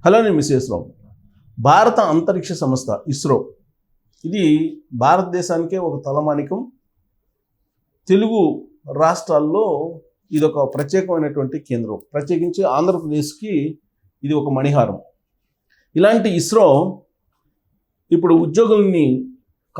Hello, నేను మిస్ఎస్ రావు. భారత అంతరిక్ష సంస్థ ఇస్రో ఇది భారతదేశానికే ఒక తలమానికం. తెలుగు రాష్ట్రాల్లో ఇది ఒక ప్రత్యేకమైనటువంటి కేంద్రం. ప్రత్యేకించి ఆంధ్రప్రదేశ్కి ఇది ఒక మణిహారం. ఇలాంటి ఇస్రో ఇప్పుడు ఉద్యోగుల్ని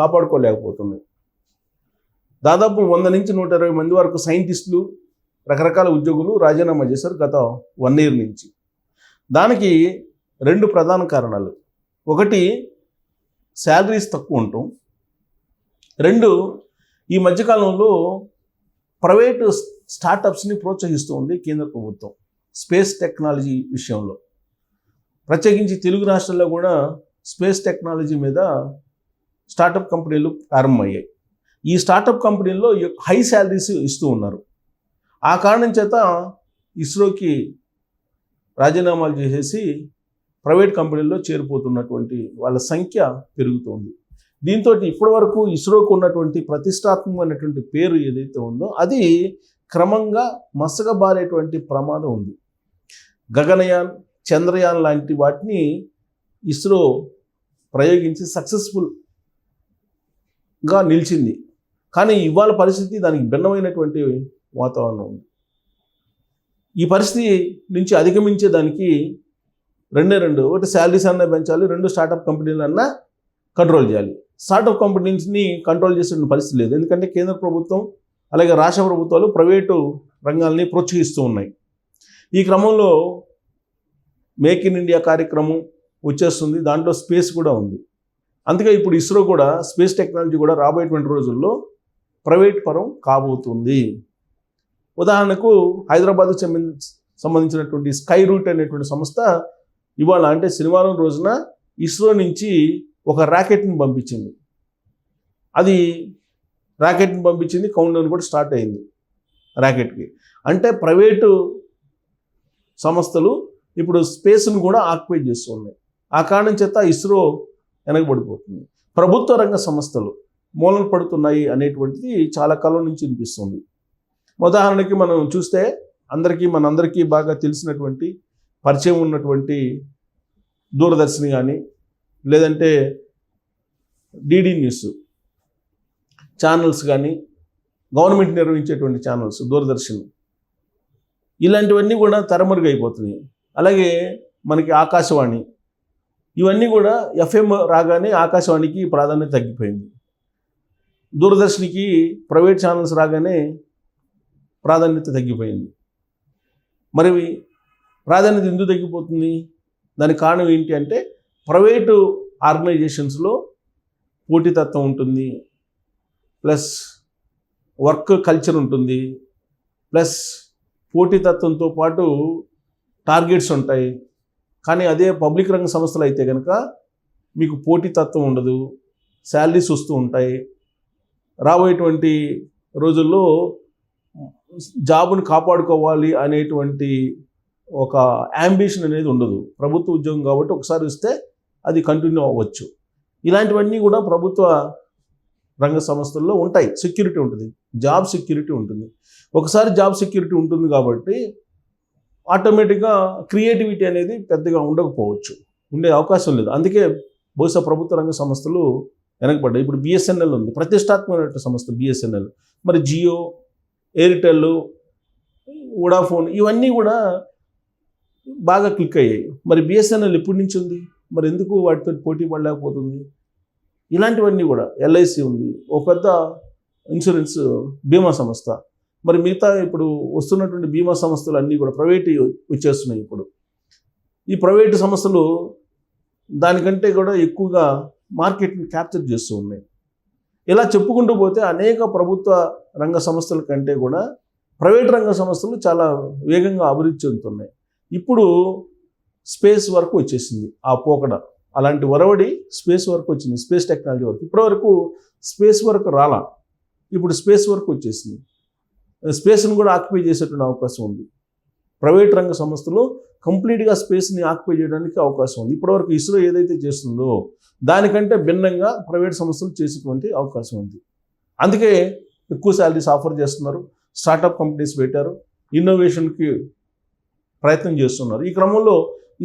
కాపాడుకోలేకపోతుంది. దాదాపు 100 నుంచి 120 మంది వరకు సైంటిస్టులు, రకరకాల ఉద్యోగులు రాజీనామా చేశారు గత 1 year నుంచి. దానికి 2 ప్రధాన కారణాలు. ఒకటి, శాలరీస్ తక్కువ ఉండటం. 2, ఈ మధ్యకాలంలో ప్రైవేటు స్టార్టప్స్ని ప్రోత్సహిస్తూ ఉంది కేంద్ర ప్రభుత్వం స్పేస్ టెక్నాలజీ విషయంలో. ప్రత్యేకించి తెలుగు రాష్ట్రాల్లో కూడా స్పేస్ టెక్నాలజీ మీద స్టార్టప్ కంపెనీలు ప్రారంభమయ్యాయి. ఈ స్టార్టప్ కంపెనీల్లో హై శాలరీస్ ఇస్తూ ఉన్నారు. ఆ కారణం చేత ఇస్రోకి రాజీనామాలు చేసేసి ప్రైవేట్ కంపెనీల్లో చేరిపోతున్నటువంటి వాళ్ళ సంఖ్య పెరుగుతోంది. దీంతో ఇప్పటివరకు ఇస్రోకు ఉన్నటువంటి ప్రతిష్టాత్మకమైనటువంటి పేరు ఏదైతే ఉందో అది క్రమంగా మసకబారేటువంటి ప్రమాదం ఉంది. గగనయాన్, చంద్రయాన్ లాంటి వాటిని ఇస్రో ప్రయోగించి సక్సెస్ఫుల్గా నిలిచింది. కానీ ఇవాళ పరిస్థితి దానికి భిన్నమైనటువంటి వాతావరణం ఉంది. ఈ పరిస్థితి నుంచి అధిగమించేదానికి 2 ఒకటి, శాలరీస్ అన్నా పెంచాలి. 2, స్టార్టప్ కంపెనీలన్నా కంట్రోల్ చేయాలి. స్టార్టప్ కంపెనీస్ని కంట్రోల్ చేసే పరిస్థితి లేదు. ఎందుకంటే కేంద్ర ప్రభుత్వం అలాగే రాష్ట్ర ప్రభుత్వాలు ప్రైవేటు రంగాల్ని ప్రోత్సహిస్తూ ఉన్నాయి. ఈ క్రమంలో మేక్ ఇన్ ఇండియా కార్యక్రమం వచ్చేస్తుంది. దాంట్లో స్పేస్ కూడా ఉంది. అందుకే ఇప్పుడు ఇస్రో కూడా స్పేస్ టెక్నాలజీ కూడా రాబోయేటువంటి రోజుల్లో ప్రైవేట్ పరం కాబోతుంది. ఉదాహరణకు హైదరాబాద్కు సంబంధించినటువంటి స్కై రూట్ అనేటువంటి సంస్థ ఇవాళ అంటే శనివారం రోజున ఇస్రో నుంచి ఒక రాకెట్ని పంపించింది. కౌంట్ డౌన్ కూడా స్టార్ట్ అయింది రాకెట్కి. అంటే ప్రైవేటు సంస్థలు ఇప్పుడు స్పేస్ను కూడా ఆక్యుపై చేస్తూ ఉన్నాయి. ఆ కారణం చేత ఇస్రో వెనకబడిపోతుంది. ప్రభుత్వ రంగ సంస్థలు మూలన పడుతున్నాయి అనేటువంటిది చాలా కాలం నుంచి వినిపిస్తుంది. ఉదాహరణకి మనం చూస్తే మనందరికీ బాగా తెలిసినటువంటి పరిచయం ఉన్నటువంటి దూరదర్శన్ కానీ, లేదంటే డిడి న్యూస్ ఛానల్స్ కానీ, గవర్నమెంట్ నిర్వహించేటువంటి ఛానల్స్ దూరదర్శన్, ఇలాంటివన్నీ కూడా తెరమరుగైపోతున్నాయి. అలాగే మనకి ఆకాశవాణి, ఇవన్నీ కూడా ఎఫ్ఎం రాగానే ఆకాశవాణికి ప్రాధాన్యత తగ్గిపోయింది. దూరదర్శన్కి ప్రైవేట్ ఛానల్స్ రాగానే ప్రాధాన్యత తగ్గిపోయింది. మరి ప్రాధాన్యత ఎందుకు తగ్గిపోతుంది? దానికి కారణం ఏంటి అంటే ప్రైవేటు ఆర్గనైజేషన్స్లో పోటీతత్వం ఉంటుంది, ప్లస్ వర్క్ కల్చర్ ఉంటుంది, ప్లస్ పోటీతత్వంతో పాటు టార్గెట్స్ ఉంటాయి. కానీ అదే పబ్లిక్ రంగ సంస్థలు అయితే కనుక మీకు పోటీతత్వం ఉండదు, శాలరీస్ వస్తూ ఉంటాయి. రాబోయేటువంటి రోజుల్లో జాబును కాపాడుకోవాలి అనేటువంటి ఒక యాంబిషన్ అనేది ఉండదు. ప్రభుత్వ ఉద్యోగం కాబట్టి ఒకసారి ఇస్తే అది కంటిన్యూ అవ్వచ్చు. ఇలాంటివన్నీ కూడా ప్రభుత్వ రంగ సంస్థల్లో ఉంటాయి. సెక్యూరిటీ ఉంటుంది, జాబ్ సెక్యూరిటీ ఉంటుంది. ఒకసారి జాబ్ సెక్యూరిటీ ఉంటుంది కాబట్టి ఆటోమేటిక్గా క్రియేటివిటీ అనేది పెద్దగా ఉండకపోవచ్చు, ఉండే అవకాశం లేదు. అందుకే బహుశా ప్రభుత్వ రంగ సంస్థలు వెనకబడ్డాయి. ఇప్పుడు బిఎస్ఎన్ఎల్ ఉంది, ప్రతిష్టాత్మకమైన సంస్థ బిఎస్ఎన్ఎల్. మరి జియో, ఎయిర్టెల్, వోడాఫోన్ ఇవన్నీ కూడా బాగా క్లిక్ అయ్యాయి. మరి బిఎస్ఎన్ఎల్ ఎప్పటి నుంచి ఉంది? మరి ఎందుకు వాటితో పోటీ పడలేకపోతుంది? ఇలాంటివన్నీ కూడా ఎల్ఐసి ఉంది, ఒక పెద్ద ఇన్సూరెన్స్ బీమా సంస్థ. మరి మిగతా ఇప్పుడు వస్తున్నటువంటి బీమా సంస్థలు అన్నీ కూడా ప్రైవేట్ వచ్చేస్తున్నాయి. ఇప్పుడు ఈ ప్రైవేటు సంస్థలు దానికంటే కూడా ఎక్కువగా మార్కెట్ని క్యాప్చర్ చేస్తూ ఉన్నాయి. ఇలా చెప్పుకుంటూ పోతే అనేక ప్రభుత్వ రంగ సంస్థల కంటే కూడా ప్రైవేట్ రంగ సంస్థలు చాలా వేగంగా అభివృద్ధి చెందుతున్నాయి. ఇప్పుడు స్పేస్ వరకు వచ్చేసింది ఆ పోకడ. అలాంటి ఒరవడి స్పేస్ వరకు వచ్చింది, స్పేస్ టెక్నాలజీ వరకు. ఇప్పటివరకు స్పేస్ వరకు రాలా, ఇప్పుడు స్పేస్ వరకు వచ్చేసింది. స్పేస్ని కూడా ఆక్యుపై చేసేటువంటి అవకాశం ఉంది. ప్రైవేట్ రంగ సంస్థలు కంప్లీట్గా స్పేస్ని ఆక్యుపై చేయడానికి అవకాశం ఉంది. ఇప్పటివరకు ఇస్రో ఏదైతే చేస్తుందో దానికంటే భిన్నంగా ప్రైవేట్ సంస్థలు చేసేటువంటి అవకాశం ఉంది. అందుకే ఎక్కువ శాలరీస్ ఆఫర్ చేస్తున్నారు, స్టార్టప్ కంపెనీస్ పెట్టారు, ఇన్నోవేషన్కి ప్రయత్నం చేస్తున్నారు. ఈ క్రమంలో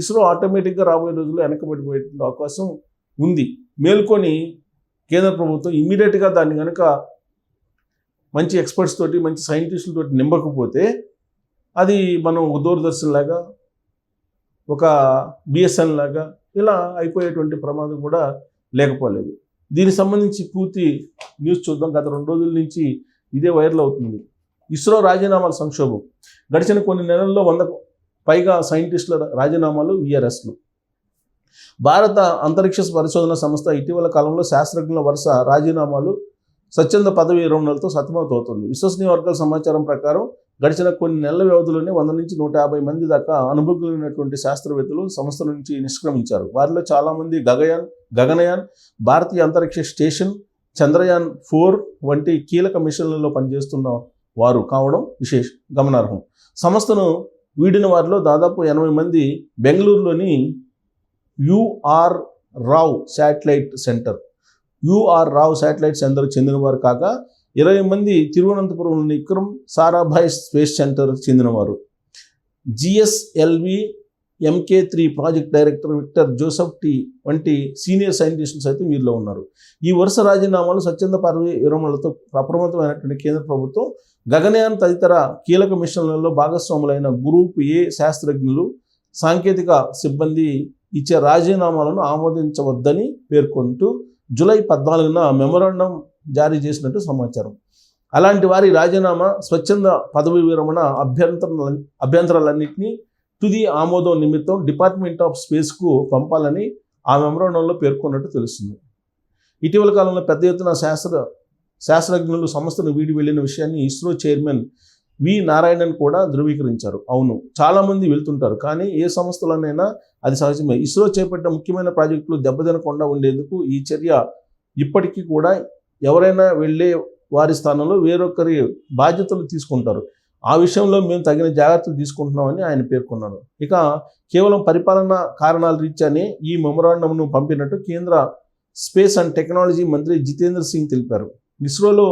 ఇస్రో ఆటోమేటిక్గా రాబోయే రోజుల్లో వెనకబడిపోయే అవకాశం ఉంది. మేల్కొని కేంద్ర ప్రభుత్వం ఇమ్మీడియట్గా దాన్ని కనుక మంచి ఎక్స్పర్ట్స్ తోటి మంచి సైంటిస్టులతోటి నింపకపోతే అది మనం ఒక దూరదర్శన్ లాగా ఒక బిఎస్ఎన్ లాగా ఇలా అయిపోయేటువంటి ప్రమాదం కూడా లేకపోలేదు. దీనికి సంబంధించి పూర్తి న్యూస్ చూద్దాం. గత 2 రోజుల నుంచి ఇదే వైరల్ అవుతుంది. ఇస్రో రాజీనామాల సంక్షోభం. గడిచిన కొన్ని నెలల్లో 100కు పైగా సైంటిస్టుల రాజీనామాలు, విఆర్ఎస్లు. భారత అంతరిక్ష పరిశోధన సంస్థ ఇటీవల కాలంలో శాస్త్రజ్ఞుల వరుస రాజీనామాలు, స్వచ్ఛంద పదవి విరమణలతో సతమతమవుతుంది. విశ్వసనీయ వర్గాల సమాచారం ప్రకారం గడిచిన కొన్ని నెలల వ్యవధిలోనే 100 నుంచి 150 మంది దాకా అనుభవజ్ఞులైనటువంటి శాస్త్రవేత్తలు సంస్థ నుంచి నిష్క్రమించారు. వారిలో చాలామంది గగనయాన్, భారతీయ అంతరిక్ష స్టేషన్, చంద్రయాన్ 4 వంటి కీలక మిషన్లలో పనిచేస్తున్న వారు కావడం గమనార్హం. సంస్థను వీడిన వారిలో దాదాపు 80 మంది బెంగళూరులోని యుఆర్ రావ్ శాటిలైట్ సెంటర్ చెందినవారు కాగా 20 మంది తిరువనంతపురంలోని విక్రమ్ సారాభాయ్ స్పేస్ సెంటర్ చెందినవారు. GSLV MK3 project director Victor Joseph T వంటి సీనియర్ సైంటిస్టులు సైతం వీరిలో ఉన్నారు. ఈ వరుస రాజీనామాలు, స్వచ్ఛంద పదవి విరమణలతో అప్రమత్తమైనటువంటి కేంద్ర ప్రభుత్వం గగనయాన్ తదితర కీలక మిషన్లలో భాగస్వాములైన గ్రూప్ ఏ శాస్త్రజ్ఞులు, సాంకేతిక సిబ్బంది ఇచ్చే రాజీనామాలను ఆమోదించవద్దని పేర్కొంటూ జూలై 14న మెమోరాండం జారీ చేసినట్టు సమాచారం. అలాంటి వారి రాజీనామా, స్వచ్ఛంద పదవి విరమణ అభ్యంతరాలన్నింటినీ తుది ఆమోదం నిమిత్తం డిపార్ట్మెంట్ ఆఫ్ స్పేస్కు పంపాలని ఆ మెమోరాండంలో పేర్కొన్నట్టు తెలుస్తుంది. ఇటీవల కాలంలో పెద్ద ఎత్తున శాస్త్రజ్ఞులు సంస్థను వీడి వెళ్లిన విషయాన్ని ఇస్రో చైర్మన్ వి నారాయణన్ కూడా ధృవీకరించారు. అవును, చాలామంది వెళ్తుంటారు, కానీ ఏ సంస్థలోనైనా అది సహజమే. ఇస్రో చేపట్టిన ముఖ్యమైన ప్రాజెక్టులు దెబ్బతినకుండా ఉండేందుకు ఈ చర్య ఇప్పటికీ కూడా ఎవరైనా వెళ్ళే వారి స్థానంలో వేరొకరి బాధ్యతలు తీసుకుంటారు. ఆ విషయంలో మేము తగిన జాగ్రత్తలు తీసుకుంటున్నామని ఆయన పేర్కొన్నారు. ఇక కేవలం పరిపాలనా కారణాల రీత్యానే ఈ మెమోరాండంను పంపినట్టు కేంద్ర స్పేస్ అండ్ టెక్నాలజీ మంత్రి జితేంద్ర సింగ్ తెలిపారు. ఇస్రోలో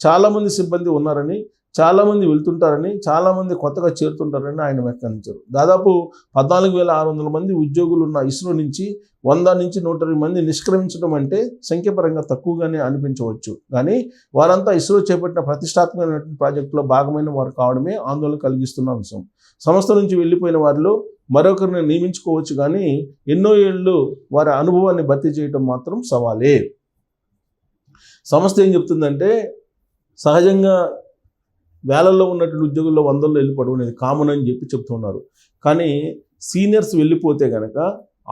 చాలామంది సిబ్బంది ఉన్నారని, చాలామంది వెళ్తుంటారని, చాలామంది కొత్తగా చేరుతుంటారని ఆయన వ్యాఖ్యానించారు. దాదాపు 14,600 మంది ఉద్యోగులు ఉన్న ఇస్రో నుంచి 100 నుంచి 120 మంది నిష్క్రమించడం అంటే సంఖ్యాపరంగా తక్కువగానే అనిపించవచ్చు. కానీ వారంతా ఇస్రో చేపట్టిన ప్రతిష్టాత్మకమైన ప్రాజెక్టులో భాగమైన వారు కావడమే ఆందోళన కలిగిస్తున్న అంశం. సంస్థ నుంచి వెళ్ళిపోయిన వారిలో మరొకరిని నియమించుకోవచ్చు, కానీ ఎన్నో ఏళ్ళు వారి అనుభవాన్ని భర్తీ చేయడం మాత్రం సవాలే. సంస్థ ఏం చెప్తుందంటే, సహజంగా వేలల్లో ఉన్నటువంటి ఉద్యోగుల్లో 100లో వెళ్ళిపోవడం అనేది కామన్ అని చెప్తున్నారు. కానీ సీనియర్స్ వెళ్ళిపోతే కనుక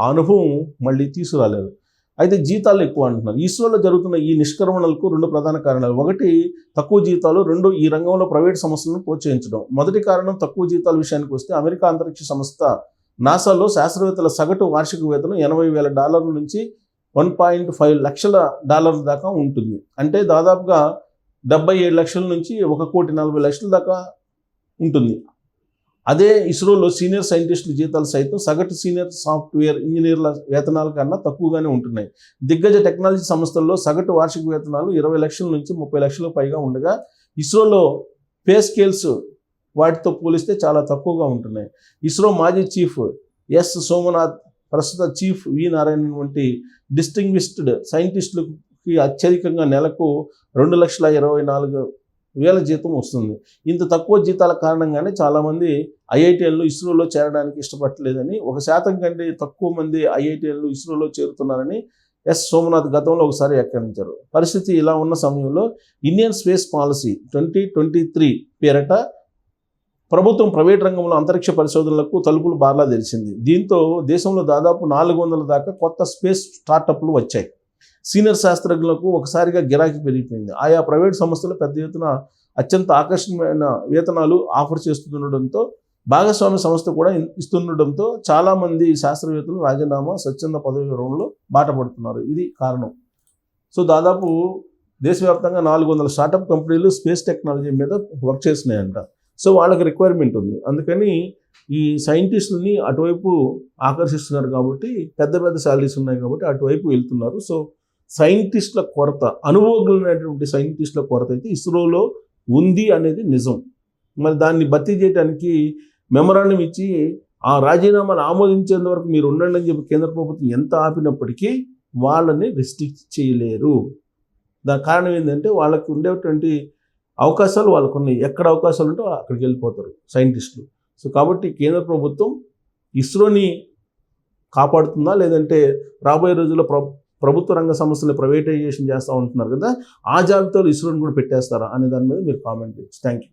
ఆ అనుభవం మళ్ళీ తీసుకురాలేరు. అయితే జీతాలు ఎక్కువ అంటున్నారు. ఇస్రోలో జరుగుతున్న ఈ నిష్క్రమణలకు 2 ప్రధాన కారణాలు. 1 తక్కువ జీతాలు, 2 ఈ రంగంలో ప్రైవేట్ సంస్థలను ప్రోత్సహించడం. మొదటి కారణం తక్కువ జీతాల విషయానికి వస్తే, అమెరికా అంతరిక్ష సంస్థ నాసాలో శాస్త్రవేత్తల సగటు వార్షిక వేతనం $80,000 నుంచి $1.5 లక్షల దాకా ఉంటుంది. అంటే దాదాపుగా 77 లక్షల నుంచి 1,40,00,000 దాకా ఉంటుంది. అదే ఇస్రోలో సీనియర్ సైంటిస్టుల జీతాలు సైతం సగటు సీనియర్ సాఫ్ట్వేర్ ఇంజనీర్ల వేతనాల కన్నా తక్కువగానే ఉంటున్నాయి. దిగ్గజ టెక్నాలజీ సంస్థల్లో సగటు వార్షిక వేతనాలు 20 లక్షల నుంచి 30 లక్షలకు పైగా ఉండగా, ఇస్రోలో పే స్కేల్స్ వాటితో పోలిస్తే చాలా తక్కువగా ఉంటున్నాయి. ఇస్రో మాజీ చీఫ్ ఎస్ సోమనాథ్, ప్రస్తుత చీఫ్ వి నారాయణన్ వంటి డిస్టింగ్విష్డ్ సైంటిస్టులకు అత్యధికంగా నెలకు 2,24,000 జీతం వస్తుంది. ఇంత తక్కువ జీతాల కారణంగానే చాలామంది ఐఐటీఎల్లో ఇస్రోలో చేరడానికి ఇష్టపడలేదని, 1% కంటే తక్కువ మంది ఐఐటీఎల్లో ఇస్రోలో చేరుతున్నారని ఎస్ సోమనాథ్ గతంలో ఒకసారి వ్యాఖ్యానించారు. పరిస్థితి ఇలా ఉన్న సమయంలో ఇండియన్ స్పేస్ పాలసీ 2023 పేరట ప్రభుత్వం ప్రైవేట్ రంగంలో అంతరిక్ష పరిశోధనలకు తలుపులు బార్లా తెరిచింది. దీంతో దేశంలో దాదాపు 400 దాకా కొత్త స్పేస్ స్టార్టప్లు వచ్చాయి. సీనియర్ శాస్త్రజ్ఞులకు ఒకసారిగా గిరాకీ పెరిగిపోయింది. ఆయా ప్రైవేట్ సంస్థలు పెద్ద ఎత్తున అత్యంత ఆకర్షణీయమైన వేతనాలు ఆఫర్ చేస్తుండడంతో, భాగస్వామ్య సంస్థ కూడా ఇస్తుండడంతో చాలామంది శాస్త్రవేత్తలు రాజీనామా, స్వచ్ఛంద పదవి విరమణలో బాట పడుతున్నారు. ఇది కారణం. సో దాదాపు దేశవ్యాప్తంగా 400 స్టార్టప్ కంపెనీలు స్పేస్ టెక్నాలజీ మీద వర్క్ చేస్తున్నాయంట. సో వాళ్ళకి రిక్వైర్మెంట్ ఉంది. అందుకని ఈ సైంటిస్టులని అటువైపు ఆకర్షిస్తున్నారు కాబట్టి, పెద్ద పెద్ద శాలరీస్ ఉన్నాయి కాబట్టి అటువైపు వెళ్తున్నారు. సో సైంటిస్టుల కొరత, అనుభవజ్ఞులైనటువంటి సైంటిస్టుల కొరత అయితే ఇస్రోలో ఉంది అనేది నిజం. మరి దాన్ని భర్తీ చేయడానికి మెమోరాండం ఇచ్చి ఆ రాజీనామాలు ఆమోదించేంత వరకు మీరు ఉండండి అని చెప్పి కేంద్ర ప్రభుత్వం ఎంత ఆపినప్పటికీ వాళ్ళని రిస్ట్రిక్ట్ చేయలేరు. దానికి కారణం ఏంటంటే వాళ్ళకి ఉండేటువంటి అవకాశాలు వాళ్ళకు ఉన్నాయి. ఎక్కడ అవకాశాలు ఉంటే అక్కడికి వెళ్ళిపోతారు సైంటిస్టులు. సో కాబట్టి కేంద్ర ప్రభుత్వం ఇస్రోని కాపాడుతుందా, లేదంటే రాబోయే రోజుల్లో ప్రభుత్వ రంగ సంస్థలు ప్రైవేటైజేషన్ చేస్తూ ఉంటున్నారు కదా, ఆ జాబితాలో ఇస్రోని కూడా పెట్టేస్తారా అనే దాని మీద మీరు కామెంట్ చేయొచ్చు. Thank you.